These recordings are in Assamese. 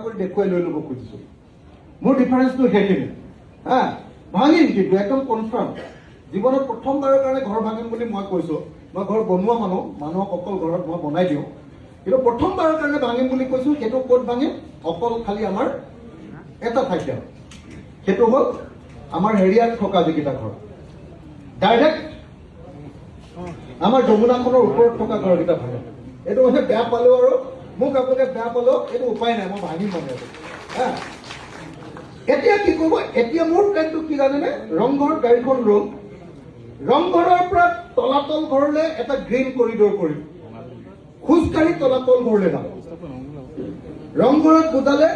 কৰি দেখুৱাই লৈ ল'ব খুজিছোঁ। মোৰ ডিফাৰেন্সটো সেইখিনি হা ভাঙিম, কিন্তু একদম কনফাৰ্ম। জীৱনত প্ৰথমবাৰৰ কাৰণে ঘৰ ভাঙিম বুলি মই কৈছোঁ। মই ঘৰ বনোৱা মানুহক অকল ঘৰত মই বনাই দিওঁ, কিন্তু প্ৰথমবাৰৰ কাৰণে ভাঙিম বুলি কৈছোঁ। সেইটো ক'ত ভাঙিম? অকল খালি আমাৰ এটা ঠাইতে, সেইটো হ'ল আমাৰ হেৰিয়াত থকা যিকেইটা ঘৰ, ডাইৰেক্ট আমাৰ যমুনাখনৰ ওপৰত থকা ঘৰকেইটা ভাঙিম। এইটো মানে বেয়া পালেও আৰু মোক আপোনালোকে বেয়া পালেও এইটো উপায় নাই, মই ভাঙিম মানে হা। এতিয়া কি কৰিব? এতিয়া মোৰ প্লেনটো কি জানেনে? ৰংঘৰত গাড়ীখন ৰুম, ৰংঘৰৰ পৰা তলাতল ঘৰলৈ এটা গ্ৰীণ কৰিডৰ কৰিম, খোজকাঢ়ি তলাতল ঘৰলৈ যাম। ৰংঘৰত বুজালে,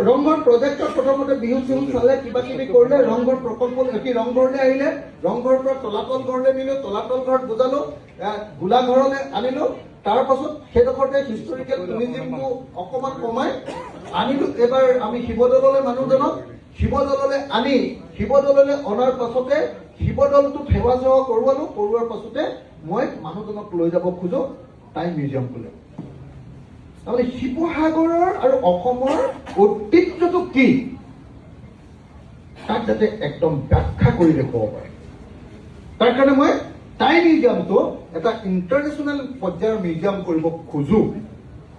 ৰংঘৰ প্ৰজেক্টত প্ৰথমতে বিহু চিহু চালে, কিবা কিবি কৰিলে, ৰংঘৰ প্ৰকল্প এটি ৰংঘৰলৈ আহিলে, ৰংঘৰৰ পৰা তলাতল ঘৰলৈ নিলো, তলাতল ঘৰত বুজালো, গোলাঘৰলৈ আনিলো। তাৰ পাছত সেইডোখৰতে হিষ্টৰিকেল টুৰিজিমটো অকমান কমাই আনিলো। এবাৰ আমি শিৱদৌললৈ মানুহজনক, শিৱদৌললৈ আনি, শিৱদৌললৈ অনাৰ পাছতে শিৱদৌলটো সেৱা চেৱা কৰোৱালো। কৰোৱাৰ পাছতে মই মানুহজনক লৈ যাব খোজো টাইম মিউজিয়ামলৈ। তাৰমানে শিৱসাগৰৰ আৰু অসমৰ ঐতিহ্যটো কি তাক যাতে একদম ব্যাখ্যা কৰি দেখুৱাব পাৰে। তাৰ কাৰণে মই টাইম মিউজিয়ামটো এটা ইণ্টাৰনেশ্যনেল পৰ্যায়ৰ মিউজিয়াম কৰিব খোজো।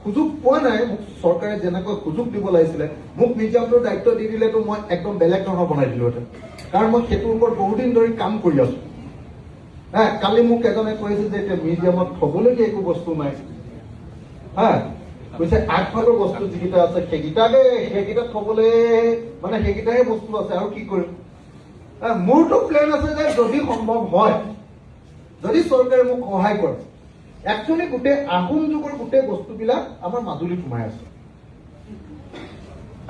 সুযোগ পোৱা নাই, মোক চৰকাৰে যেনেকৈ সুযোগ দিব লাগিছিলে, মোক মিউজিয়ামটোৰ দায়িত্ব দি দিলেতো মই একদম বেলেগ ধৰণৰ বনাই দিলোহেঁতেন। কাৰণ মই সেইটোৰ ওপৰত বহুদিন ধৰি কাম কৰি আছো। কালি মোক এজনে কৈছে যে এতিয়া মিউজিয়ামত থবলৈকে একো বস্তু নাই হা, কৈছে আগফালৰ বস্তু যিকেইটা আছে সেইকেইটা থবলৈ মানে সেইকেইটাহে বস্তু আছে আৰু কি কৰিম। মোৰতো প্লেন আছে যে যদি সম্ভৱ হয়, যদি চৰকাৰে মোক সহায় কৰে, একচুৱেলি গোটেই আহোম যুগৰ গোটেই বস্তুবিলাক আমাৰ মাজুলীত সোমাই আছে।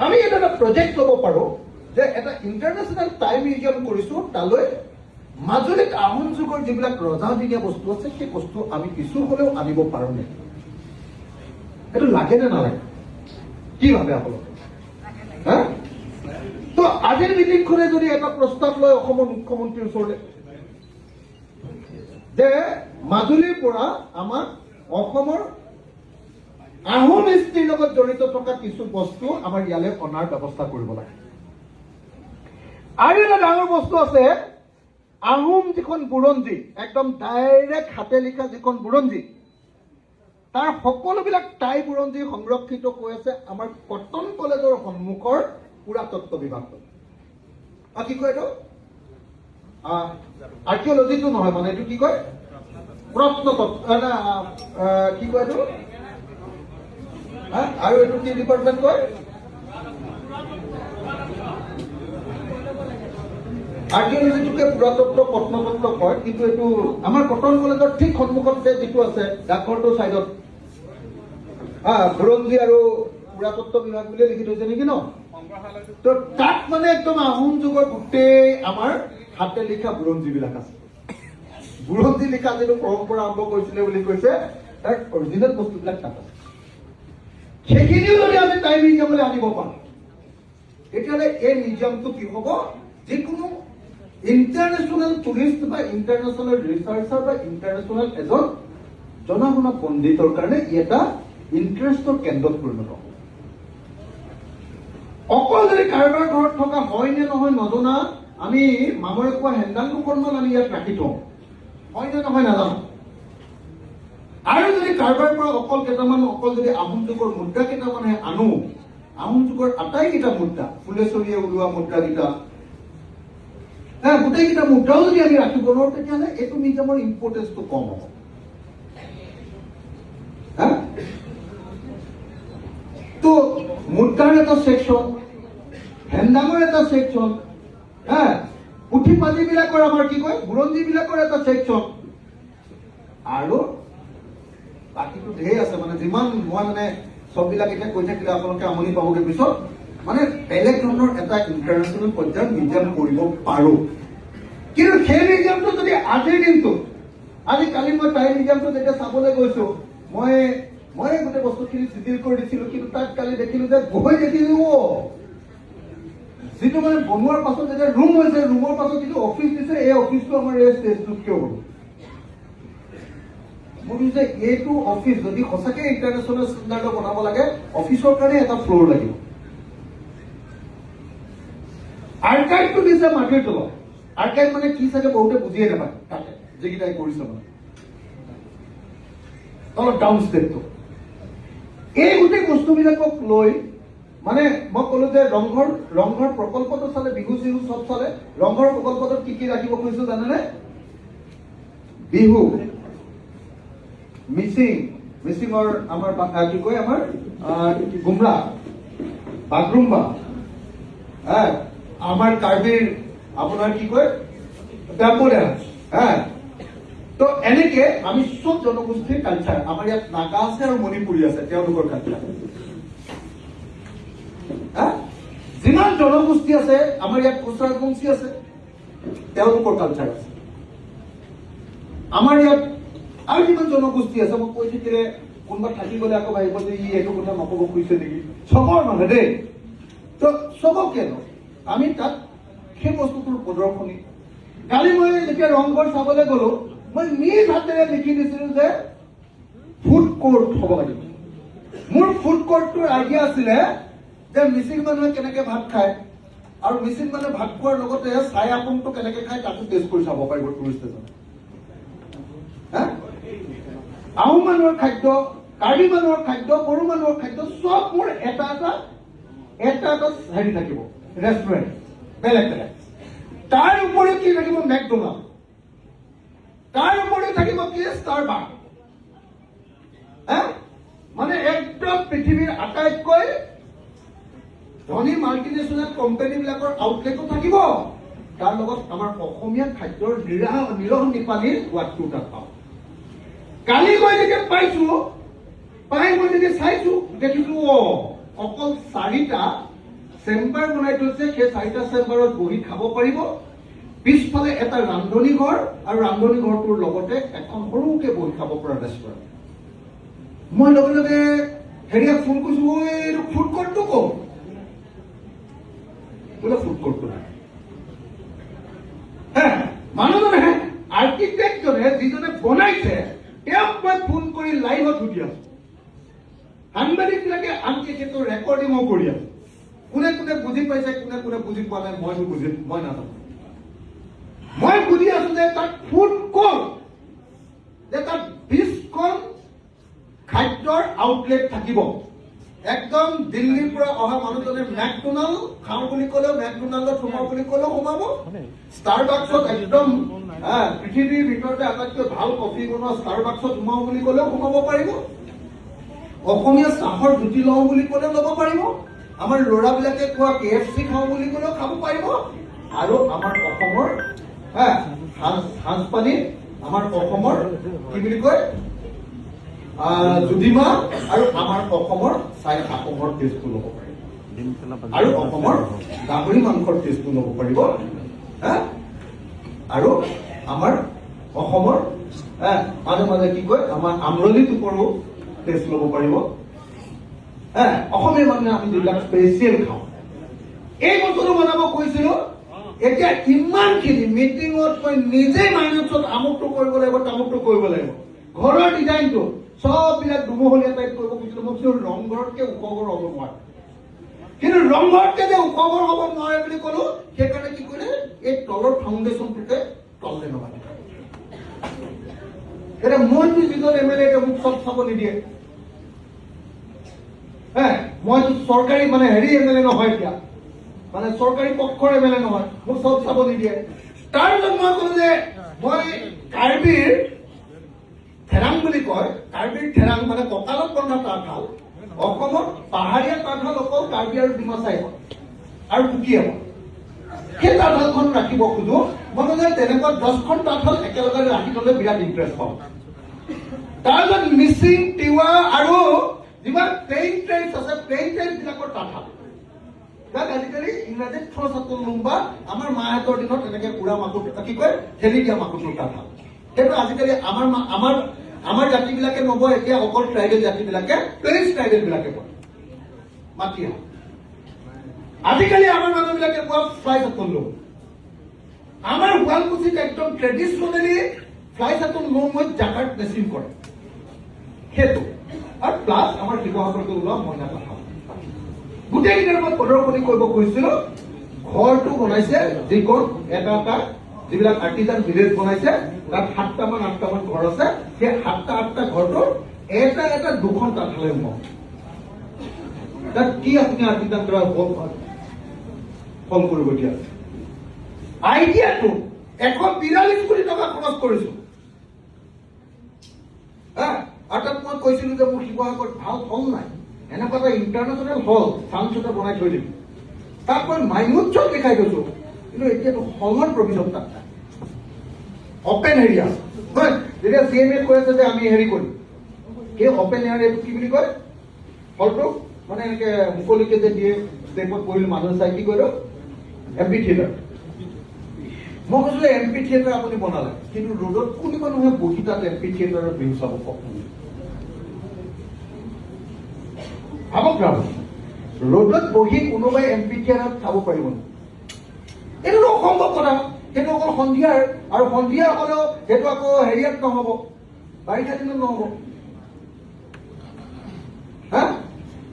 আমি এটা প্ৰজেক্ট ল'ব পাৰো যে এটা ইণ্টাৰনেশ্যনেল টাইম মিউজিয়াম কৰিছো, তালৈ মাজুলীত আহোম যুগৰ যিবিলাক ৰজাদিনীয়া বস্তু আছে সেই বস্তু আমি কিছু হলেও আনিব পাৰো নে? এইটো লাগে নে নালাগে? কি ভাবে আপোনালোকে? তো আজিৰ মিটিংখনে যদি এটা প্ৰস্তাৱ লয় অসমৰ মুখ্যমন্ত্ৰীৰ ওচৰলৈ যে মাজুলীৰ পৰা আমাক অসমৰ আহোম হিষ্ট্ৰীৰ লগত জড়িত থকা কিছু বস্তু আমাৰ ইয়ালৈ অনাৰ ব্যৱস্থা কৰিব লাগে। আৰু এটা ডাঙৰ বস্তু আছে, আহোম যিখন বুৰঞ্জী, একদম ডাইৰেক্ট হাতে লিখা যিখন বুৰঞ্জী, তাৰ সকলোবিলাক টাই বুৰঞ্জী সংৰক্ষিত হৈ আছে আমাৰ কটন কলেজৰ সন্মুখৰ পুৰাতত্ব বিভাগত। কি কয় এইটো? আৰ্কিঅলজিটো নহয়, মানে এইটো কি কয়? প্ৰত্নতত্ত্ব কি কয় এইটো? আৰু এইটো কি ডিপাৰ্টমেণ্ট কয়? আৰ্কিঅলজিটোকে পুৰাতত্ত্ব প্ৰত্নতত্ত্ব কয়, কিন্তু এইটো আমাৰ কটন কলেজৰ ঠিক সন্মুখত যিটো আছে ডাকঘৰটোৰ চাইডত বুৰঞ্জী আৰু পুৰাতত্ত্ব বিভাগ বুলিয়ে লিখি থৈছে নেকি ন? তো তাত মানে একদম আহোম যুগৰ গোটেই আমাৰ হাতে লিখা বুৰঞ্জী বিলাক আছে। বুৰঞ্জী লিখা যিটো পৰম্পৰা আৰম্ভ কৰিছিলে বুলি কৈছে, তাৰ অৰিজিনেল বস্তুবিলাক তাত আছে। সেইখিনিও যদি আমি টাইম মিউজিয়ামলৈ আনিব পাৰো, তেতিয়াহ'লে এই মিউজিয়ামটো কি হ'ব? যিকোনো ইণ্টাৰনেশ্যনেল টুৰিষ্ট বা ইণ্টাৰনেশ্যনেল ৰিচাৰ্চাৰ বা ইণ্টাৰনেশ্যনেল এজন জনা শুনা পণ্ডিতৰ কাৰণে ই এটা ইণ্টাৰেষ্টৰ কেন্দ্ৰত পৰিণত হ'ব। অকল যদি কাৰোবাৰ ঘৰত থকা হয় নে নহয় নজনা, আমি মামৰে কোৱা হেন্দাল দুখনমান আমি ইয়াত ৰাখি থওঁ, হয় নে নহয় নাজানো। আৰু যদি কাৰোবাৰ পৰা অকল কেইটামান, অকল যদি আহোম যুগৰ মুদ্ৰা কেইটামানহে আনো, আহোম যুগৰ আটাইকেইটা মুদ্ৰা, ফুলেশ্বৰীয়ে ওলোৱা মুদ্ৰাকেইটা, গোটেইকেইটা মুদ্ৰাও যদি আমি ৰাখিব নোৱাৰো, তেতিয়াহ'লে এইটো মিউজিয়ামৰ ইম্পৰ্টেঞ্চটো কম হ'ব। তো মুদ্ৰাৰ এটা ছেকশ্যন, হেন্দামৰ এটা ছেকশ্যন, পুথি পাতি বিলাকৰ আমাৰ কি কয় বুৰঞ্জী বিলাকৰ এটা ছেকশ্যন, আৰু বাকীটো ঢেৰ আছে। মানে যিমান মই মানে চববিলাক এতিয়া কৈ থাকিলে আপোনালোকে আমনি পাবগে পিছত। মানে বেলেগ ধৰণৰ এটা ইণ্টাৰনেশ্যনেল পৰ্যায়ত মিউজিয়াম কৰিব পাৰো। কিন্তু সেই মিউজিয়ামটো যদি আজিৰ দিনটো, কালি মই টাইম মিউজিয়ামটো যেতিয়া চাবলৈ গৈছো, মই গোটেই বস্তুখিনি চিজিল কৰি দিছিলো, কিন্তু তাত কালি দেখিলো যে গৈ দেখিলো যিটো মানে বনোৱাৰ পাছত যেতিয়া ৰুম হৈছে, ৰুমৰ পাছত যিটো অফিচ দিছে, এই অফিচটো আমাৰ এই ষ্টেজটোত কিয় হ'ল? মই কৈছো যে এইটো অফিচ যদি সঁচাকৈ ইণ্টাৰনেশ্যনেল ষ্টেণ্ডাৰ্ডত বনাব লাগে অফিচৰ কাৰণে এটা ফ্ল'ৰ লাগিব। আৰ্কাইভটো দিছে মাটিৰ তলত। আৰ্কাইভ মানে কি চাগে বহুতে বুজিয়ে নাপায় তাতে যিকেইটাই কৰিছে মানে তলত ডাউন ষ্টেপটো। এই গোটেই বস্তুবিলাকক লৈ মানে মই ক'লো যে ৰংঘৰ প্ৰকল্পটো চালে, বিহু চিহু চব চালে। ৰংঘৰ প্ৰকল্পটোত কি কি ৰাখিব খুজিছো জানেনে? বিহু, মিচিঙৰ আমাৰ কি কয় আমাৰ গুমৰা, বাগৰুম্বা, আমাৰ কাৰ্বিৰ আপোনাৰ কি কয় বেম্বো ডান্স, তো এনেকে আমি চব জনগোষ্ঠীৰ কালচাৰ, আমাৰ ইয়াত নাগা আছে আৰু মণিপুৰী আছে, তেওঁলোকৰ কালচাৰ। যিমান জনগোষ্ঠী আছে আমাৰ ইয়াত কোচৰাজবংশী আছে, তেওঁলোকৰ কালচাৰ আছে। আমাৰ ইয়াত আৰু যিমান জনগোষ্ঠী আছে, মই কৈ থাকিলে কোনোবা থাকি গ'লে আকৌ ভাবিব যে ই এইটো কথা নক'ব খুজিছে নেকি। চবৰ মানে দেই, তো চবকে আমি তাত সেই বস্তুটোৰ প্ৰদৰ্শনী। কালি মই যেতিয়া ৰংঘৰ চাবলৈ গ'লো, মই নিজ হাতেৰে লিখি দিছিলো যে ফুড কোৰ্ট হ'ব লাগিব। মোৰ ফুড কোৰ্টটোৰ আইডিয়া আছিলে যে মিচিং মানুহে কেনেকে ভাত খায় আৰু মিচিং মানুহে ভাত খোৱাৰ লগতে চাই আপংটো কেনেকে খায় তাকো টেষ্ট কৰি চাব পাৰিব টুৰিষ্ট এজনে। আহোম মানুহৰ খাদ্য, কাৰ্বি মানুহৰ খাদ্য, বড়ো মানুহৰ খাদ্য চব মোৰ এটা হেৰি থাকিব, ৰেষ্টুৰেণ্ট বেলেগ বেলেগ। তাৰ উপৰিও কি থাকিব? মেকডোনাল্ড। তাৰ উপৰিও থাকিব কি? ষ্টাৰবাক। মানে একদম পৃথিৱীৰ আটাইতকৈ ধনী মাল্টিনেশ্যনেল কোম্পানীবিলাকৰ আউটলেটো থাকিব। তাৰ লগত আমাৰ অসমীয়া খাদ্যৰ নিৰহ নিপানীৰ সোৱাদটো তাত পাওঁ। কালি মই যেতিয়া পাই মই যেতিয়া চাইছো দেখিছো অকল 4টা চেম্বাৰ বনাই থৈছে। সেই 4টা চেম্বাৰত বহি খাব পাৰিব। পিছফালে এটা ৰান্ধনী ঘৰ আৰু ৰান্ধনী ঘৰটোৰ লগতে এখন সৰুকে বহি খাব পৰা ৰেষ্টুৰেণ্ট। মই লগে লগে হেৰিয়াক ফোন কৰিছো, এইটো ফুড কোৰ্টটো ক'ত? বোলে ফুড কোৰ্টটো নাই। মানুহজনে আৰ্কিটেক্টজনে যিজনে বনাইছে তেওঁক মই ফোন কৰি লাইভত সুধি আছো। সাংবাদিকবিলাকে আনকি সেইটো ৰেকৰ্ডিঙো কৰি আছো। কোনে কোনে বুজি পাইছে, কোনে কোনে বুজি পোৱা নাই মই নাজানো। মই বুজি আছো যে তাত ফুড কোৰ্ট, যে তাত 20খন খাদ্যৰ আউটলেট থাকিব। একদম দিল্লীৰ পৰা অহা মানুহজনে মেকডোনাল্ড খাওঁ বুলি ক'লেও, মেকডোনাল্ডত সোমাও বুলি ক'লেও সোমাব। ষ্টাৰবাক্সত একদম পৃথিৱীৰ ভিতৰতে আটাইতকৈ ভাল কফি বনোৱা ষ্টাৰবাক্সত সোমাও বুলি ক'লেও সোমাব পাৰিব। অসমীয়া চাহৰ জুতি লওঁ বুলি ক'লেও ল'ব পাৰিব। আমাৰ ল'ৰাবিলাকে খোৱা KFC খাওঁ বুলি ক'লেও খাব পাৰিব। আৰু আমাৰ অসমৰ সাঁজপানী, আমাৰ অসমৰ কি বুলি কয় জুদিমা আৰু আমাৰ অসমৰ চাই অসমৰ টেষ্টটো ল'ব পাৰিব। আৰু অসমৰ গাহৰি মাংসৰ টেষ্টটো ল'ব পাৰিব। আৰু আমাৰ অসমৰ মাজে মাজে কি কয় আমাৰ আমৰলি টোপৰো টেষ্ট ল'ব পাৰিব। অসমীয়া মানুহে আমি যিবিলাক স্পেচিয়েল খাওঁ, এই বস্তুটো বনাব কৈছিলো। এতিয়া ইমানখিনি মিটিঙত মই নিজেই মাইনাছত আমুকটো কৰিব লাগিব, তামুকটো কৰিব লাগিব। ঘৰৰ ডিজাইনটো চববিলাক দুমহলীয়া টাইপ কৰিব খুজিছিলো। মই কৈছিলো ৰংঘৰতকে ওখ ঘৰ হ'ব নোৱাৰে, কিন্তু ৰংঘৰতকে যে ওখ ঘৰ হ'ব নোৱাৰে বুলি ক'লো। সেইকাৰণে কি কৰিলে এই তলৰ ফাউণ্ডেশ্যনটোতে তললে নমাই দিলে। এতিয়া মইতো যিজন MLA মোক চব চাব নিদিয়ে। মইতো চৰকাৰী মানে MLA নহয়, এতিয়া মানে চৰকাৰী পক্ষৰ MLA নহয়, মোক চব চাব নিদিয়ে। তাৰপিছত মই ক'লো যে মই কাৰ্বিৰ থেৰাং বুলি কয়, কাৰ্বিৰ থেৰাং মানে কঁকালত বন্ধা তাঁতশাল। অসমত পাহাৰীয়া তাঁতশাল অকল কাৰ্বি আৰু ডিমাচাই হয় আৰু কুকিয়ে হয়। সেই তাঁতশালখন ৰাখিব খোজো। মই কৈছো তেনেকুৱা 10খন তাঁতশাল একেলগে ৰাখি থলে বিৰাট ইণ্টাৰেষ্ট পাওঁ। তাৰপিছত মিচিং, তিৱা আৰু যিমান প্লেইন ট্ৰাইবছ আছে, প্লেইন ট্ৰাইবছবিলাকৰ তাঁতশাল তাক আজিকালি ইংৰাজীত থ্ৰ'চাটল লুম্বা, আমাৰ মাহঁতৰ দিনত এনেকে উৰা মাকুট কি কয় ঠেলি দিয়া মাকুটৰ তাঁতশাল। সেইটো আজিকালি আমাৰ জাতিবিলাকে নবয়। এতিয়া অকল ট্ৰাইবেল জাতিবিলাকে, প্লেইন ট্ৰাইবেলবিলাকে বয় মাটি হাল। আজিকালি আমাৰ মানুহবিলাকে কোৱা ফ্লাই চাটল লুম। আমাৰ শুৱালকুছিত একদম traditionally fly shuttle লুম jacquard machine কৰে। সেইটো আৰু প্লাছ আমাৰ শিৱসাগৰটো ওলোৱা মইনা কথা গোটেইকেইটাৰ মই প্ৰদৰ্শনী কৰিব খুজিছিলো ঘৰটো বনাইছে যিখন এটা এটা যিবিলাক আৰ্টিজান ভিলেজ বনাইছে তাত 7টামান 8টামান ঘৰ আছে সেই 7টা 8টা ঘৰটোৰ এটা এটা 2খন তাঁতশালে ৰুম তাত কি আপুনি আৰ্টিজান কৰা ফল কৰিব দিয়া আইডিয়াটো 142 কোটি টকা খৰচ কৰিছো আৰু তাত মই কৈছিলো যে মোৰ শিৱসাগৰত ভাল হল নাই এনেকুৱা এটা ইণ্টাৰনেশ্যনেল হল চান্স এটা বনাই থৈ দিম তাত মই মাইমুৎসৱ দেখাই গৈছো কিন্তু এতিয়াতো হলৰ প্ৰভিজন তাত অপেন এৰিয়া হয় যেতিয়া CMA কৈ আছে যে আমি হেৰি কৰিম সেই অপেন এৰিয়াটো কি বুলি কয় হলটো মানে এনেকে মুকলিকে যে দিয়ে ষ্টেপত বহিলে মানুহে চাই কি কৰিলো এম্পি থিয়েটাৰ মই কৈছিলো এম্পি থিয়েটাৰ আপুনি বনালে কিন্তু ৰোডত কোনো মানুহে বহি তাত এম্পি থিয়েটাৰৰ ভিউ চাব ভাবক ৰোডত বহি কোনোবাই এম্পি থিয়েটাৰত চাব পাৰিব এইটো অসম্ভৱ কথা সেইটো অকল সন্ধিয়াৰ আৰু সন্ধিয়া হলেও সেইটো আকৌ হেৰিয়াত নহব বাৰিষা দিনত নহব হা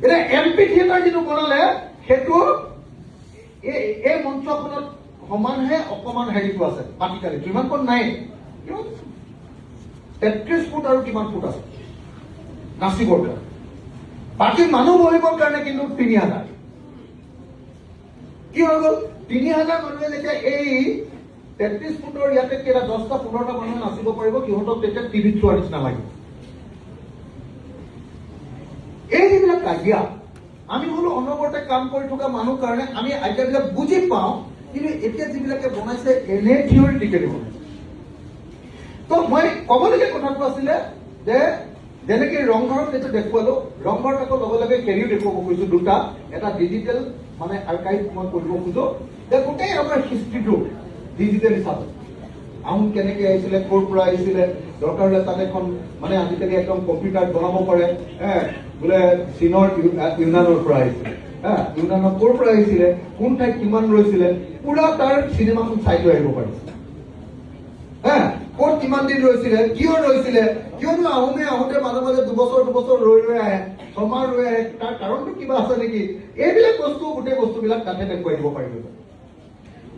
এতিয়া এম্পি থিয়েটাৰ যিটো বনালে সেইটো এই মঞ্চখনত সমানহে অকমান হেৰিটো আছে মাটিকালি ইমান কণ নাই 33 ফুট আৰু কিমান ফুট আছে নাচিবৰ কাৰণে বাকী মানুহ বহিবৰ কাৰণে কিন্তু 3000 কি হৈ গ'ল 3000 মানুহে যেতিয়া এই 33 ফুটৰ ইয়াতে কেইটা 10টা 15টা মানুহে নাচিব পাৰিব সিহঁতক তেতিয়া টিভিত চোৱাৰ নিচিনা লাগিব এই যিবিলাক কাজিয়া আমি হলো অনবৰতে কাম কৰি থকা মানুহ কাৰণে আমি আইডিয়াবিলাক বুজি পাওঁ কিন্তু এতিয়া যিবিলাকে বনাইছে এনে থিয়ৰিটিকেলি বনাইছে তো মই ক'বলগীয়া কথাটো আছিলে যে যেনেকে ৰংঘৰত এইটো দেখুৱালো ৰংঘৰত আকৌ লগে লগে কেৰিও দেখুৱাব খুজিছো দুটা এটা ডিজিটেল মানে আৰ্কাইভ মই কৰিব খোজো যে গোটেই আমাৰ হিষ্ট্ৰীটো ডিজিটেলি চাব আহোম কেনেকে আহিছিলে ক'ৰ পৰা আহিছিলে দৰকাৰ হ'লে তাত এখন মানে আজিকালি একদম কম্পিউটাৰ বনাব পাৰে বোলে চীনৰ ইউনানৰ পৰা আহিছিলে ইউনানৰ ক'ৰ পৰা আহিছিলে কোন ঠাইত কিমান ৰৈছিলে পুৰা তাৰ চিনেমাখন চাই লৈ আহিব পাৰে ক'ত কিমান দিন ৰৈছিলে কিয় ৰৈছিলে কিয়নো আহোমে আহোঁতে মাজে মাজে 2 বছৰ ৰৈ আহে 6 মাহ ৰৈ আহে তাৰ কাৰণটো কিবা আছে নেকি এইবিলাক বস্তু গোটেই বস্তুবিলাক তাতে দেখুৱাই দিব পাৰিব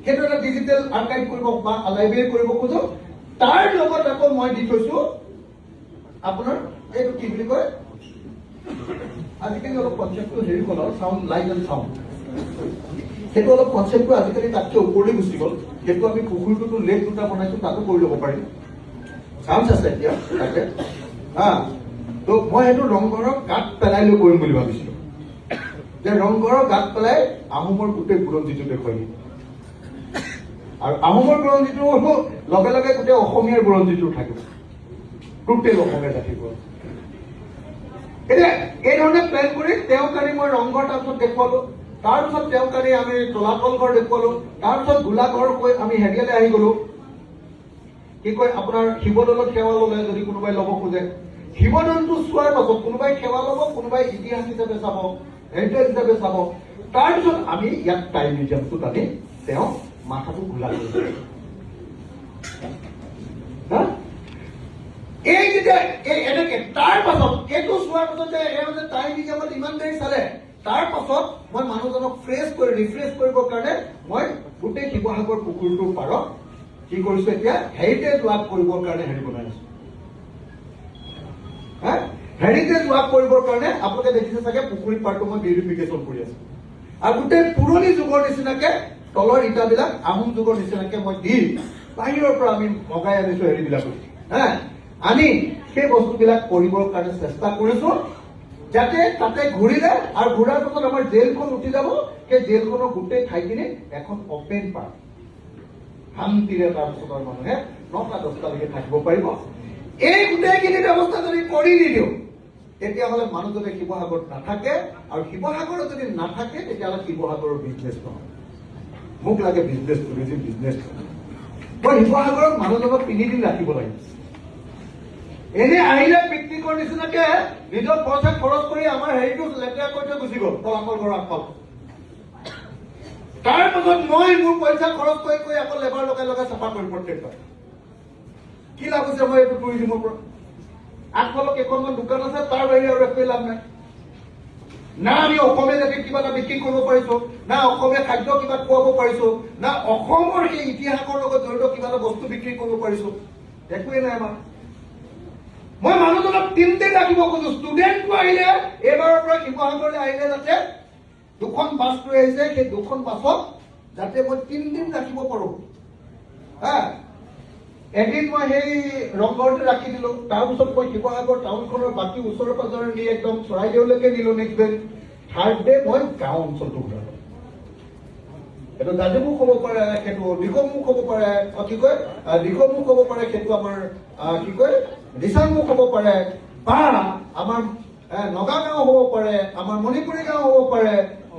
সেইটো এটা ডিজিটেল আৰ্কাইভ কৰিব বা লাইব্ৰেৰী কৰিব খোজো তাৰ লগত আকৌ মই দি থৈছো আপোনাৰ এইটো কি বুলি কয় আজিকালি অলপ কনচেপ্টটো হেৰি হ'ল চাউণ্ড লাইট এণ্ড চাউণ্ড সেইটো অলপ কনচেপ্টটো আজিকালি তাতকৈ ওপৰলৈ গুচি গ'ল সেইটো আমি পুখুৰীটোতো লেক দুটা বনাইছো তাতো কৰি ল'ব পাৰিম চান্স আছে এতিয়া তাকে তো মই সেইটো ৰংঘৰৰ গাত পেলাই লৈ কৰিম বুলি ভাবিছিলো যে ৰংঘৰৰ গাত পেলাই আহোমৰ গোটেই বুৰঞ্জীটো দেখুৱাই দিম আৰু আহোমৰ বুৰঞ্জীটো লগে লগে গোটেই অসমীয়াৰ বুৰঞ্জীটো থাকিব টোটেল অসমীয়া থাকিব এতিয়া এই ধৰণে প্লেন কৰি তেওঁক আনি মই ৰংঘৰ তাৰপিছত দেখুৱালো তাৰপিছত তেওঁক আনি আমি তলাতল ঘৰ দেখুৱালো তাৰপিছত গোলাঘৰ কৈ আমি হেৰিয়ালৈ আহি গলো কি কয় আপোনাৰ শিৱদৌলত সেৱা ললে যদি কোনোবাই ল'ব খোজে শিৱদৌলটো চোৱাৰ পাছত কোনোবাই সেৱা ল'ব কোনোবাই ইতিহাস হিচাপে চাব হেৰিটেজ হিচাপে চাব তাৰপিছত আমি ইয়াত টাইম মিউজিয়ামটোত আনি তেওঁ মাথাটো ঘোলা কৰি এই যেতিয়া এনেকে তাৰ পাছত এইটো চোৱাৰ পাছত যে টাইম মিউজিয়ামত ইমান দেৰি চালে তাৰ পাছত মই মানুহজনক ৰিফ্ৰেছ কৰিবৰ কাৰণে মই গোটেই শিৱসাগৰ পুখুৰীটোৰ পাৰত কি কৰিছো এতিয়া হেৰিটেজ ৱাক কৰিবৰ কাৰণে হেৰি বনাই আছো হেৰিটেজ ৱাক কৰিবৰ কাৰণে আপোনালোকে দেখিছে চাগে পুখুৰী পাৰটো মই বিউটিফিকেশ্যন কৰি আছো আৰু গোটেই পুৰণি যুগৰ নিচিনাকে তলৰ ইটাবিলাক আহোম যুগৰ নিচিনাকে মই দি বাহিৰৰ পৰা আমি ভগাই আনিছো হেৰিবিলাক আনি সেই বস্তুবিলাক কৰিবৰ কাৰণে চেষ্টা কৰিছো যাতে তাতে ঘূৰিলে আৰু ঘূৰাৰ পাছত আমাৰ জেলখন উঠি যাব সেই জেলখনৰ গোটেই ঠাইখিনি এখন অপেন পাৰ্ক শান্তিৰে তাৰপিছত মানুহে 9টা 10টালৈকে থাকিব পাৰিব এই গোটেইখিনি ব্যৱস্থা যদি কৰি নিদিওঁ তেতিয়াহ'লে মানুহজনে শিৱসাগৰত নাথাকে আৰু শিৱসাগৰত যদি নাথাকে তেতিয়াহ'লে শিৱসাগৰৰ বিজনেছ নহয় মোক লাগে বিজনেছ টুৰিজিম বিজনেছ মই শিৱসাগৰত মানুহজনক 3 দিন ৰাখিব লাগে এনে আহিলে পিকনিকৰ নিচিনাকে নিজৰ পইচা খৰচ কৰি আমাৰ হেৰিটো লেতেৰা কৰি থৈ গুচি গ'ল তলাতল ঘৰৰ আগফাল তাৰ পাছত মই মোৰ পইচা খৰচ কৰি আকৌ লেবাৰ লগাই চাফা কৰিম প্ৰত্যেকবাৰ কি লাভ হৈছে মই এইটো টুৰিজিমৰ পৰা আগফালৰ কেইখনমান দোকান আছে, তাৰ বাহিৰে আৰু একোৱে লাভ নাই। না আমি অসমীয়া জাতিক কিবা এটা বিক্ৰী কৰিব পাৰিছো, না অসমীয়া খাদ্য কিবা খুৱাব পাৰিছো, না অসমৰ সেই ইতিহাসৰ লগত জড়িত কিবা এটা বস্তু বিক্ৰী কৰিব পাৰিছো, একোৱে নাই আমাৰ। মই মানুহজনক 3 দিন ৰাখিব খোজো। ষ্টুডেণ্টটো আহিলে, এইবাৰৰ পৰা শিৱসাগৰলৈ আহিলে যাতে 2খন বাছ লৈ আহিছে, সেই 2খন বাছত যাতে মই 3 দিন ৰাখিব পাৰো। এদিন মই সেই ৰংঘৰতে ৰাখি দিলো, তাৰপিছত মই শিৱসাগৰ টাউনখনৰ বাকী ওচৰে পাজৰে নি একদম চৰাইদেউলৈকে নিলো নেক্সট ডে। 3rd ডে মই গাঁও অঞ্চলটো ঘূৰালো। সেইটো দাজিমুখ হ'ব পাৰে, সেইটো দিখৌমুখ হ'ব পাৰে, কি কয় দিখৌমুখ হ'ব পাৰে, সেইটো আমাৰ কি কয় দিচাংমুখ হ'ব পাৰে, বা আমাৰ নগাগাঁও হ'ব পাৰে, আমাৰ মণিপুৰী গাঁও হ'ব পাৰে,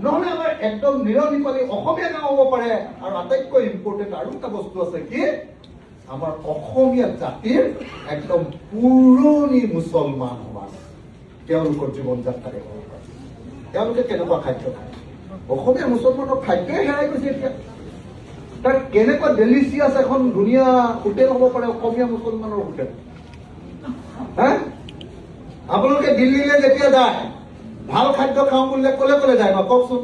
নহলে আমাৰ একদম নিৰনিপালী অসমীয়া গাঁও হ'ব পাৰে। আৰু আটাইতকৈ ইম্পৰ্টেণ্ট আৰু এটা বস্তু আছে, কি আমাৰ অসমীয়া জাতিৰ একদম পুৰণি মুছলমান সমাজ, তেওঁলোকৰ জীৱন যাত্ৰা হ'ব পাৰে। তেওঁলোকে কেনেকুৱা খাদ্য খায়, অসমীয়া মুছলমানৰ খাদ্যই হেৰাই গৈছে এতিয়া। তাত কেনেকুৱা ডেলিচিয়াছ এখন ধুনীয়া হোটেল হ'ব পাৰে অসমীয়া মুছলমানৰ হোটেল। আপোনালোকে দিল্লীলৈ যেতিয়া যায়, ভাল খাদ্য খাওঁ বুলিলে কলে যায় বা কওকচোন।